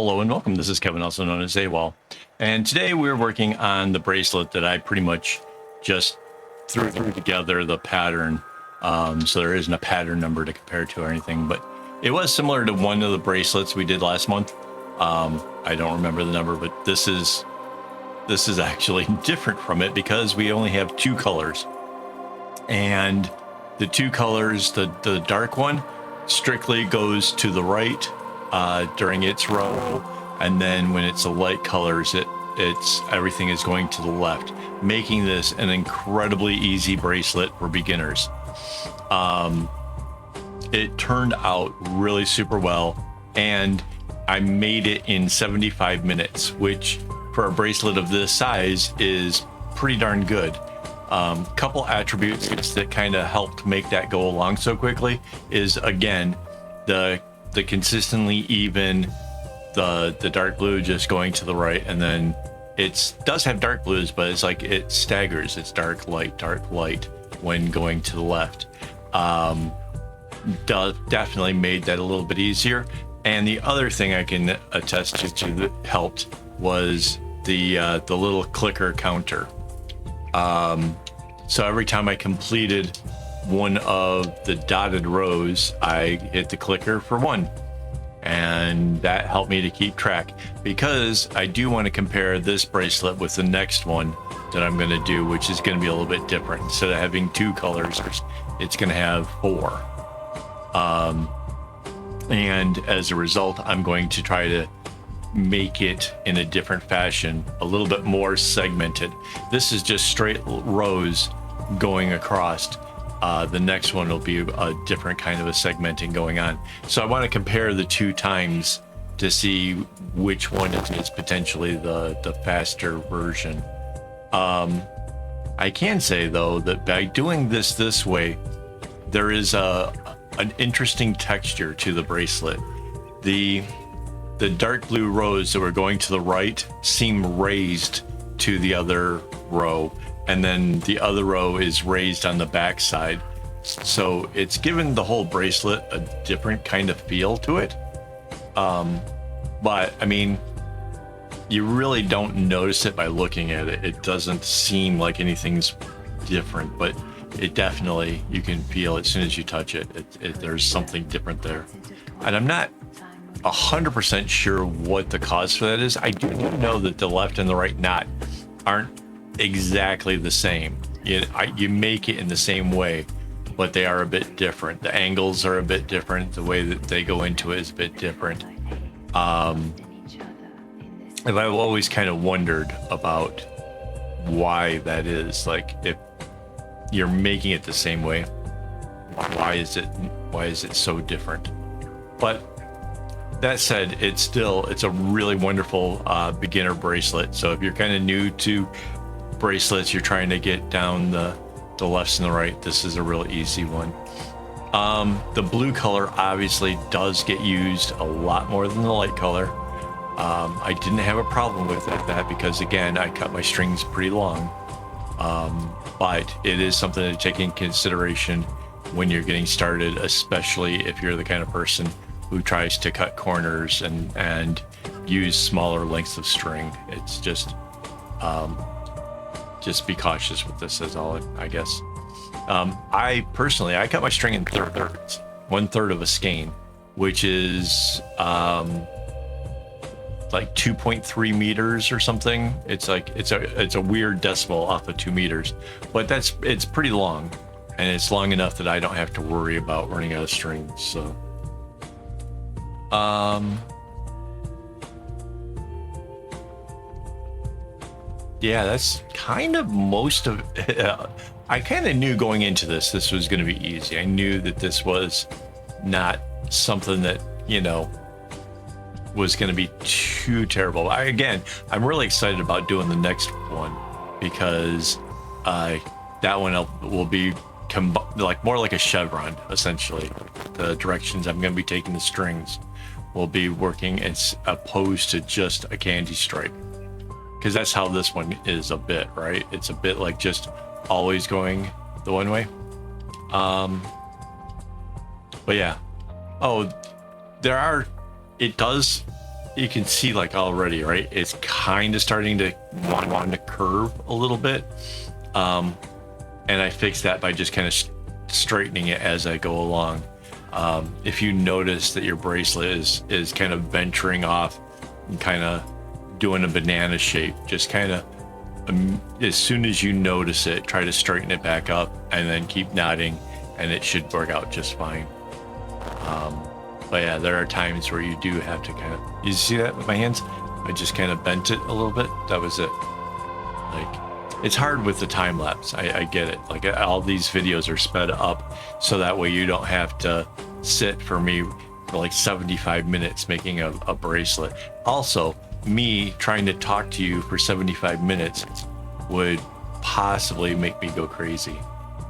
Hello and welcome. This is Kevin, also known as AWOL. And today we're working on the bracelet that I pretty much just threw together the pattern. So there isn't a pattern number to compare to or anything, but it was similar to one of the bracelets we did last month. I don't remember the number, but this is actually different from it because we only have two colors. And the two colors, the dark one strictly goes to the right during its row, and then when it's the light colors, it's everything is going to the left, making this an incredibly easy bracelet for beginners. It turned out really super well, and I made it in 75 minutes, which for a bracelet of this size is pretty darn good. Couple attributes that kind of helped make that go along so quickly is, again, the consistently even, the dark blue just going to the right, and then it does have dark blues, but it's like it staggers. It's dark light when going to the left. Definitely made that a little bit easier. And the other thing I can attest to that helped was the little clicker counter. So every time I completed one of the dotted rows, I hit the clicker for one, and that helped me to keep track, because I do want to compare this bracelet with the next one that I'm going to do, which is going to be a little bit different. Instead of having two colors, it's going to have four. And as a result, I'm going to try to make it in a different fashion, a little bit more segmented. This is just straight rows going across. The next one will be a different kind of a segmenting going on. So I want to compare the two times to see which one is potentially the faster version. I can say though that by doing this way, there is an interesting texture to the bracelet. The dark blue rows that were going to the right seem raised to the other row, and then the other row is raised on the back side. So it's given the whole bracelet a different kind of feel to it. But I mean, you really don't notice it by looking at it. It doesn't seem like anything's different, but it definitely, you can feel as soon as you touch it, there's something different there. And I'm not 100% sure what the cause for that is. I do know that the left and the right knot aren't exactly the same. You make it in the same way, but they are a bit different. The angles are a bit different. The way that they go into it is a bit different. And I've always kind of wondered about why that is. Like, if you're making it the same way, why is it so different? But that said, it's a really wonderful beginner bracelet. So if you're kind of new to bracelets, you're trying to get down the lefts and the right, this is a real easy one. The blue color obviously does get used a lot more than the light color. I didn't have a problem with that because, again, I cut my strings pretty long. But it is something to take in consideration when you're getting started, especially if you're the kind of person who tries to cut corners and use smaller lengths of string. It's just be cautious with this, is all, I guess. I personally cut my string in thirds, 1/3 of a skein, which is like 2.3 meters or something. It's like it's a weird decimal off of 2 meters, but it's pretty long, and it's long enough that I don't have to worry about running out of strings. So yeah, that's kind of most of it. I kind of knew going into this was going to be easy. I knew that this was not something that, was going to be too terrible. I'm really excited about doing the next one, because that one will be like more like a chevron, essentially. The directions I'm going to be taking the strings will be working as opposed to just a candy stripe, because that's how this one is a bit, right? It's a bit like just always going the one way. But yeah. Oh, it you can see like already, right? It's kind of starting to want to curve a little bit. And I fix that by just kind of straightening it as I go along. If you notice that your bracelet is kind of venturing off and kind of doing a banana shape, just kind of as soon as you notice it, try to straighten it back up and then keep knotting, and it should work out just fine. But yeah, there are times where you do have to kind of, you see that with my hands? I just kind of bent it a little bit. That was it. Like, it's hard with the time lapse. I get it. Like, all these videos are sped up so that way you don't have to sit for me for like 75 minutes making a bracelet. Also, me trying to talk to you for 75 minutes would possibly make me go crazy.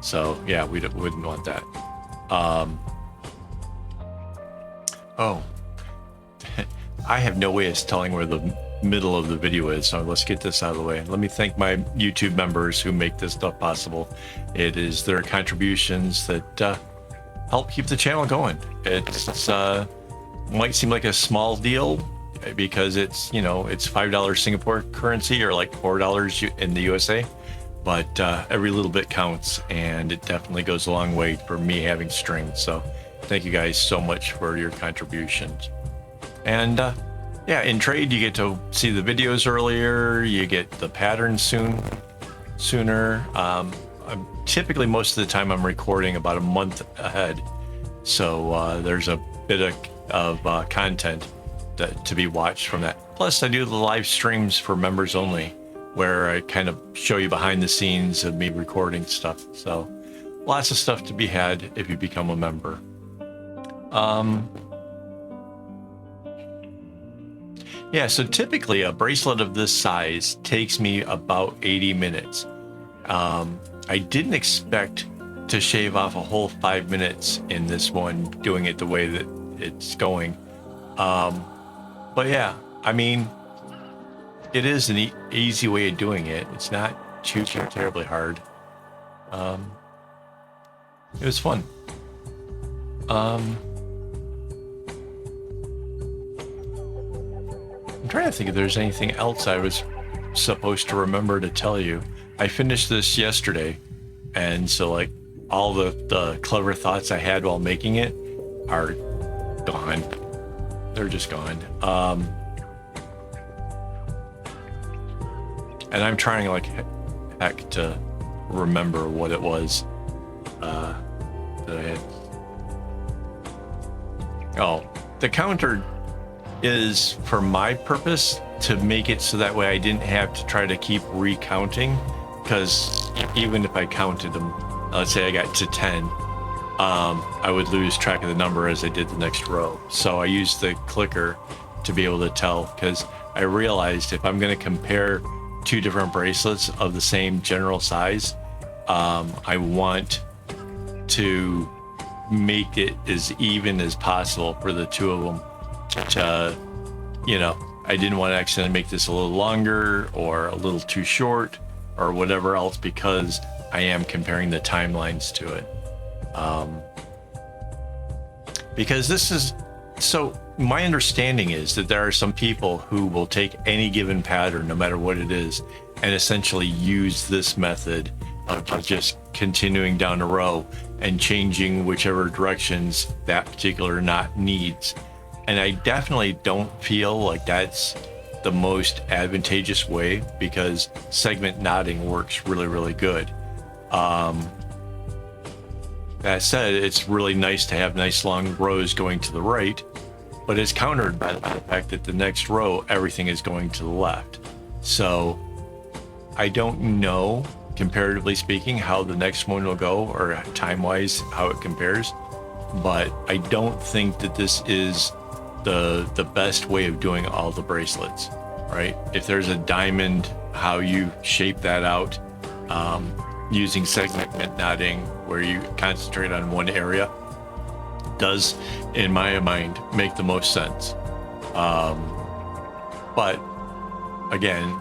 So yeah, we wouldn't want that. Oh, I have no way of telling where the middle of the video is, so let's get this out of the way. Let me thank my YouTube members who make this stuff possible. It is their contributions that help keep the channel going. It's might seem like a small deal because it's, you know, it's $5 Singapore currency or like $4 in the USA, but every little bit counts, and it definitely goes a long way for me having strings. So thank you guys so much for your contributions. And yeah, in trade, you get to see the videos earlier, you get the patterns sooner. Typically, most of the time, I'm recording about a month ahead. So there's a bit of content to be watched from that. Plus, I do the live streams for members only, where I kind of show you behind the scenes of me recording stuff. So lots of stuff to be had if you become a member. Yeah, so typically a bracelet of this size takes me about 80 minutes. I didn't expect to shave off a whole 5 minutes in this one, doing it the way that it's going. But yeah, I mean, it is an easy way of doing it. It's not too terribly hard. It was fun. I'm trying to think if there's anything else I was supposed to remember to tell you. I finished this yesterday, and so like all the clever thoughts I had while making it are gone. They're just gone. And I'm trying like heck to remember what it was that I had. Oh, the counter is for my purpose to make it so that way I didn't have to try to keep recounting, because even if I counted them, let's say I got to 10, I would lose track of the number as I did the next row. So I used the clicker to be able to tell, because I realized if I'm going to compare two different bracelets of the same general size, I want to make it as even as possible for the two of them. You know, I didn't want to accidentally make this a little longer or a little too short or whatever else, because I am comparing the timelines to it. Because this is, so my understanding is that there are some people who will take any given pattern, no matter what it is, and essentially use this method of just continuing down a row and changing whichever directions that particular knot needs. And I definitely don't feel like that's the most advantageous way, because segment knotting works really, really good. That said, it's really nice to have nice long rows going to the right, but it's countered by the fact that the next row, everything is going to the left. So I don't know, comparatively speaking, how the next one will go, or time-wise how it compares, but I don't think that this is the best way of doing all the bracelets, right? If there's a diamond, how you shape that out, using segment knotting where you concentrate on one area does, in my mind, make the most sense. But again,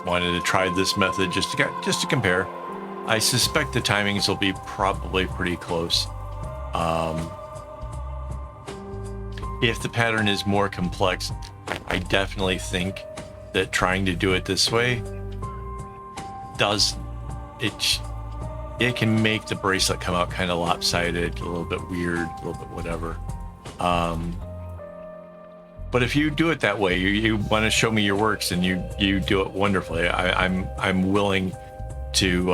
wanted to try this method just to compare. I suspect the timings will be probably pretty close. If the pattern is more complex, I I definitely think that trying to do it this way it can make the bracelet come out kind of lopsided, a little bit weird, a little bit whatever. But if you do it that way, you want to show me your works and you do it wonderfully, I'm willing to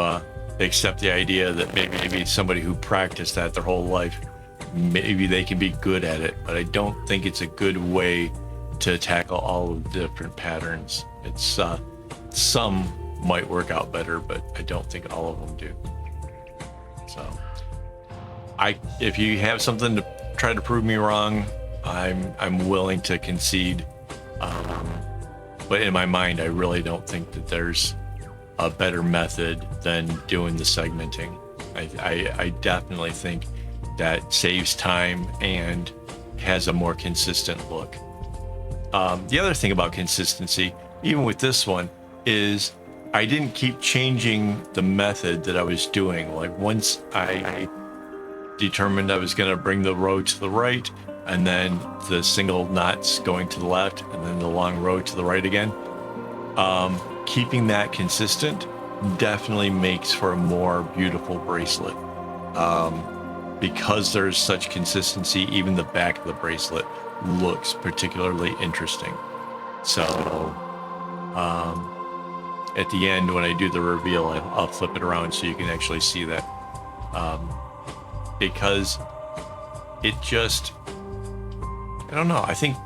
accept the idea that maybe somebody who practiced that their whole life, maybe they can be good at it, but I don't think it's a good way to tackle all of the different patterns. It's some might work out better, but I don't think all of them do. So if you have something to try to prove me wrong, I'm willing to concede. But in my mind, I really don't think that there's a better method than doing the segmenting. I definitely think that saves time and has a more consistent look. The other thing about consistency, even with this one, is I didn't keep changing the method that I was doing. Like once I determined I was going to bring the row to the right, and then the single knots going to the left, and then the long row to the right again. Keeping that consistent definitely makes for a more beautiful bracelet. Because there's such consistency, even the back of the bracelet looks particularly interesting. So at the end, when I do the reveal, I'll flip it around so you can actually see that. Because it just, I don't know. I think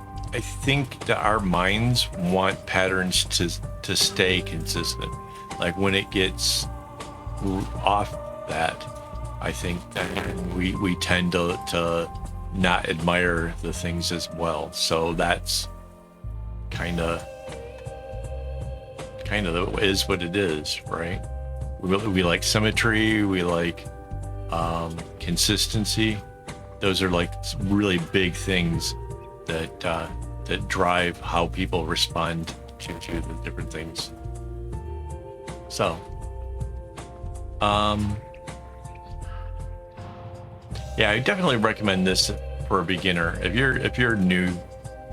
that our minds want patterns to stay consistent. Like when it gets off that, I think that we tend to not admire the things as well. So that's kind of is what it is, right? We like symmetry. We like consistency. Those are like really big things that drive how people respond to the different things. So, yeah, I definitely recommend this for a beginner. If you're new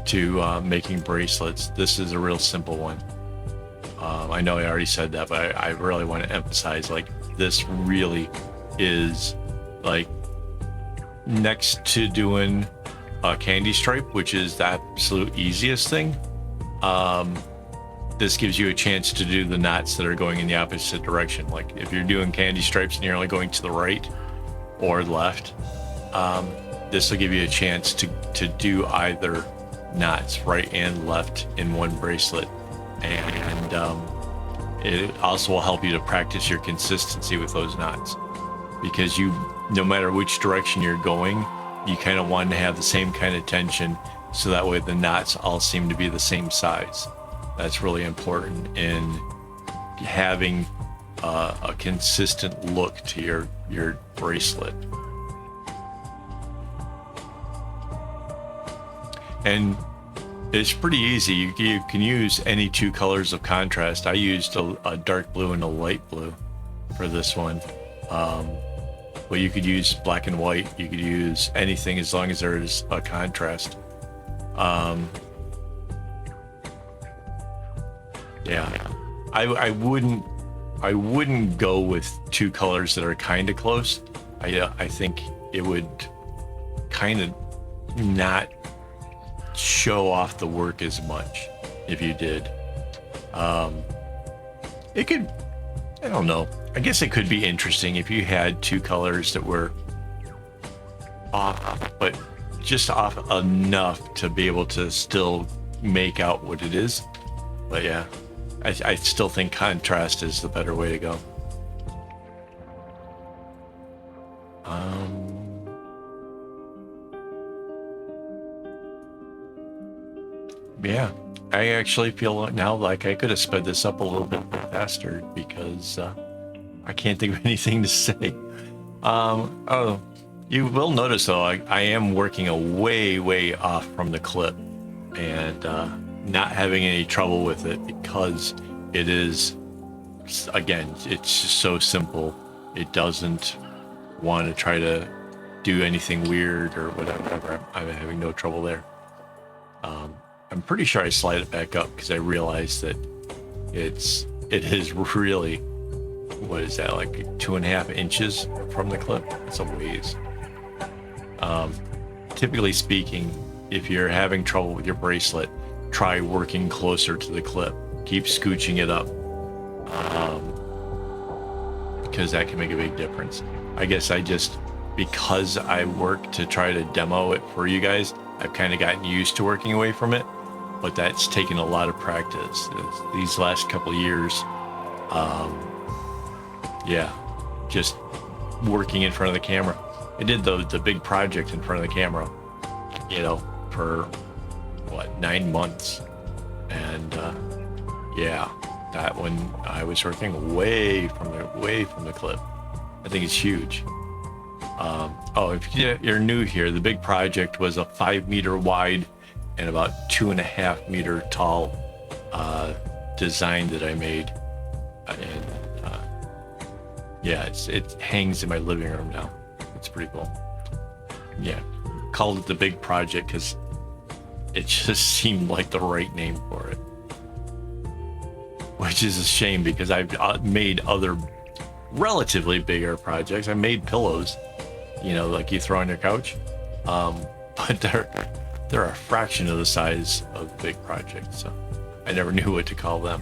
to making bracelets, this is a real simple one. I know I already said that, but I really want to emphasize, like, this really is like next to doing a candy stripe, which is the absolute easiest thing. This gives you a chance to do the knots that are going in the opposite direction. Like if you're doing candy stripes and you're only going to the right or left, this will give you a chance to do either knots, right and left, in one bracelet. And it also will help you to practice your consistency with those knots, because no matter which direction you're going, you kind of want to have the same kind of tension, so that way the knots all seem to be the same size. That's really important in having a consistent look to your bracelet. And it's pretty easy. You can use any two colors of contrast. I used a dark blue and a light blue for this one. But you could use black and white. You could use anything as long as there is a contrast. Yeah, I wouldn't go with two colors that are kind of close. I think it would kind of not show off the work as much if you did. It could, I don't know, I guess it could be interesting if you had two colors that were off, but just off enough to be able to still make out what it is. But yeah, I still think contrast is the better way to go. Yeah, I actually feel now like I could have sped this up a little bit faster, because I can't think of anything to say. Oh, you will notice though, I am working a way off from the clip, and not having any trouble with it, because it is, again, it's just so simple. It doesn't want to try to do anything weird or whatever. I'm having no trouble there. I'm pretty sure I slide it back up because I realized that it is really, what is that, like 2.5 inches from the clip? It's a ways. Typically speaking, if you're having trouble with your bracelet, try working closer to the clip. Keep scooching it up, because that can make a big difference. I guess because I work to try to demo it for you guys, I've kind of gotten used to working away from it, but that's taken a lot of practice. These last couple of years, yeah, just working in front of the camera. I did the big project in front of the camera, for what, 9 months, and yeah, that one I was working away from the clip. I think it's huge. If you're new here, the big project was a 5-meter wide and about 2.5-meter tall design that I made, and yeah, it hangs in my living room now. It's pretty cool. Yeah, called it the big project because it just seemed like the right name for it, which is a shame because I've made other relatively bigger projects. I made pillows, like you throw on your couch, but they're a fraction of the size of the big project, so I never knew what to call them.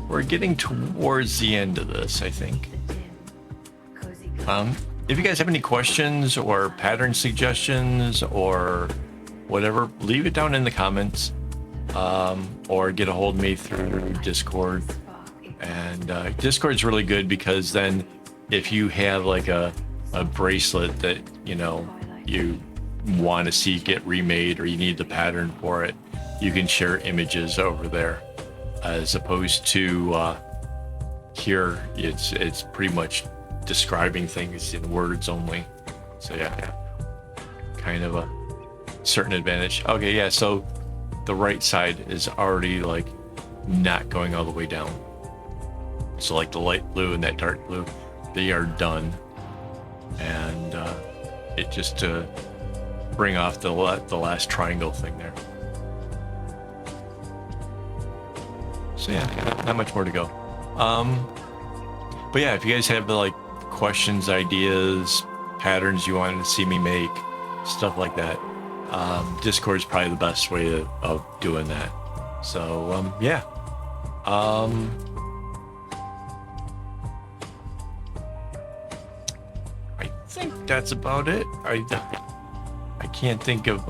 We're getting towards the end of this, I think. If you guys have any questions or pattern suggestions or whatever, leave it down in the comments, or get a hold of me through Discord. And Discord's really good because then if you have like a bracelet that you want to see get remade, or you need the pattern for it, you can share images over there, as opposed to here it's pretty much describing things in words only. So yeah, kind of a certain advantage. Okay, yeah, so the right side is already like not going all the way down. So like the light blue and that dark blue, they are done. And it just to bring off the last triangle thing there. So yeah, not much more to go. But yeah, if you guys have like questions, ideas, patterns you wanted to see me make, stuff like that, Discord is probably the best way of doing that. So yeah. I think that's about it. I can't think of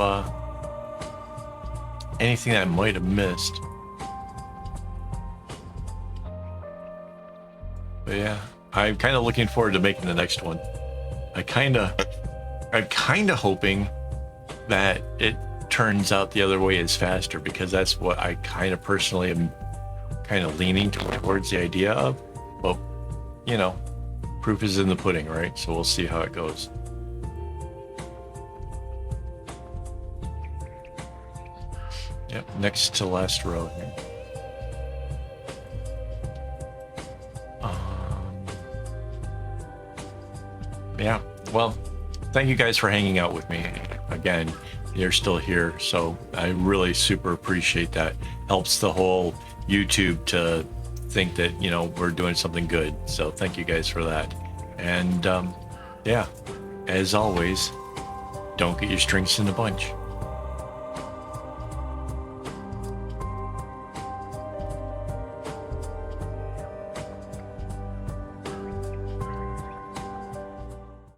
anything that I might have missed. But yeah, I'm kind of looking forward to making the next one. I'm kind of hoping that it turns out the other way is faster, because that's what I kind of personally am kind of leaning towards the idea of. But proof is in the pudding, right? So we'll see how it goes. Yep, next to last row here. Yeah, well, thank you guys for hanging out with me. Again, you're still here, so I really super appreciate that. Helps the whole YouTube to think that, we're doing something good. So thank you guys for that. And yeah, as always, don't get your strings in a bunch.